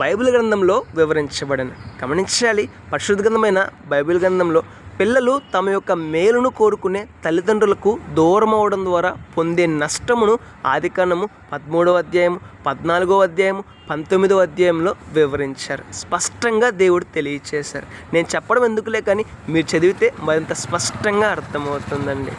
Bible గ్రంథంలో వివరించబడిన గమనించాలి. పరిశుద్ధ గ్రంథమైన బైబిల్ గ్రంథంలో పిల్లలు తమ యొక్క మేలును కోరుకునే తల్లిదండ్రులకు దూరం అవడం ద్వారా పొందే నష్టమును ఆదికాండము 13వ అధ్యాయము 14వ అధ్యాయము 19వ అధ్యాయంలో వివరించారు. స్పష్టంగా దేవుడు తెలియచేశారు. నేను చెప్పడం ఎందుకులే కానీ మీరు చదివితే మరింత స్పష్టంగా అర్థమవుతుందండి.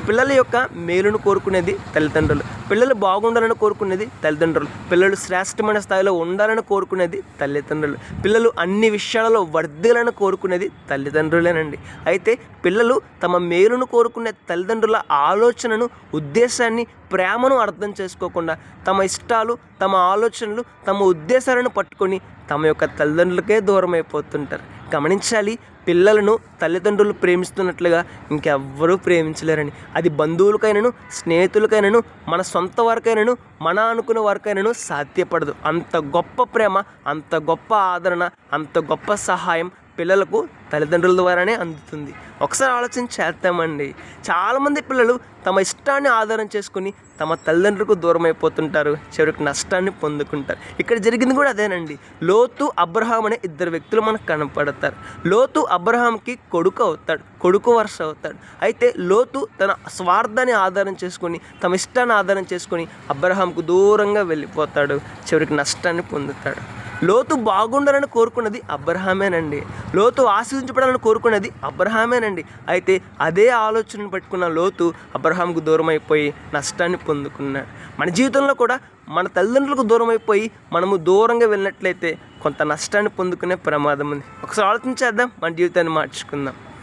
పిల్లల యొక్క మేలును కోరుకునేది తల్లిదండ్రులు, పిల్లలు బాగుండాలని కోరుకునేది తల్లిదండ్రులు, పిల్లలు శ్రేష్టమైన స్థాయిలో ఉండాలని కోరుకునేది తల్లిదండ్రులు, పిల్లలు అన్ని విషయాలలో వర్ధిల్లాలని కోరుకునేది తల్లిదండ్రులేనండి. అయితే పిల్లలు తమ మేలును కోరుకునే తల్లిదండ్రుల ఆలోచనను, ఉద్దేశాన్ని, ప్రేమను అర్థం చేసుకోకుండా తమ ఇష్టాలు, తమ ఆలోచనలు, తమ ఉద్దేశాలను పట్టుకొని తమ యొక్క తల్లిదండ్రులకే దూరం అయిపోతుంటారు. గమనించాలి, పిల్లలను తల్లిదండ్రులు ప్రేమిస్తున్నట్లుగా ఇంకెవ్వరూ ప్రేమించలేరని. అది బంధువులకైనాను, స్నేహితులకైనాను, మన సొంత వారికైనాను, మన అనుకున్న వారికైనాను సాధ్యపడదు. అంత గొప్ప ప్రేమ, అంత గొప్ప ఆదరణ, అంత గొప్ప సహాయం పిల్లలకు తల్లిదండ్రుల ద్వారానే అందుతుంది. ఒకసారి ఆలోచన చేద్దామండి. చాలామంది పిల్లలు తమ ఇష్టాన్ని ఆధారం చేసుకుని తమ తల్లిదండ్రులకు దూరం అయిపోతుంటారు, చివరికి నష్టాన్ని పొందుకుంటారు. ఇక్కడ జరిగింది కూడా అదేనండి. లోతు, అబ్రహాం అనే ఇద్దరు వ్యక్తులు మనకు కనపడతారు. లోతు అబ్రహాంకి కొడుకు అవుతాడు, కొడుకు వరుస అవుతాడు. అయితే లోతు తన స్వార్థాన్ని ఆధారం చేసుకొని, తమ ఇష్టాన్ని ఆధారం చేసుకొని అబ్రహాంకు దూరంగా వెళ్ళిపోతాడు, చివరికి నష్టాన్ని పొందుతాడు. లోతు బాగుండాలని కోరుకున్నది అబ్రహామేనండి. లోతు ఆశీర్వదించబడాలని కోరుకున్నది అబ్రహామేనండి. అయితే అదే ఆలోచనను పట్టుకున్న లోతు అబ్రహాంకు దూరం అయిపోయి నష్టాన్ని పొందుకున్నాడు. మన జీవితంలో కూడా మన తల్లిదండ్రులకు దూరం అయిపోయి మనము దూరంగా వెళ్ళినట్లయితే కొంత నష్టాన్ని పొందుకునే ప్రమాదం ఉంది. ఒకసారి ఆలోచించేద్దాం, మన జీవితాన్ని మార్చుకుందాం.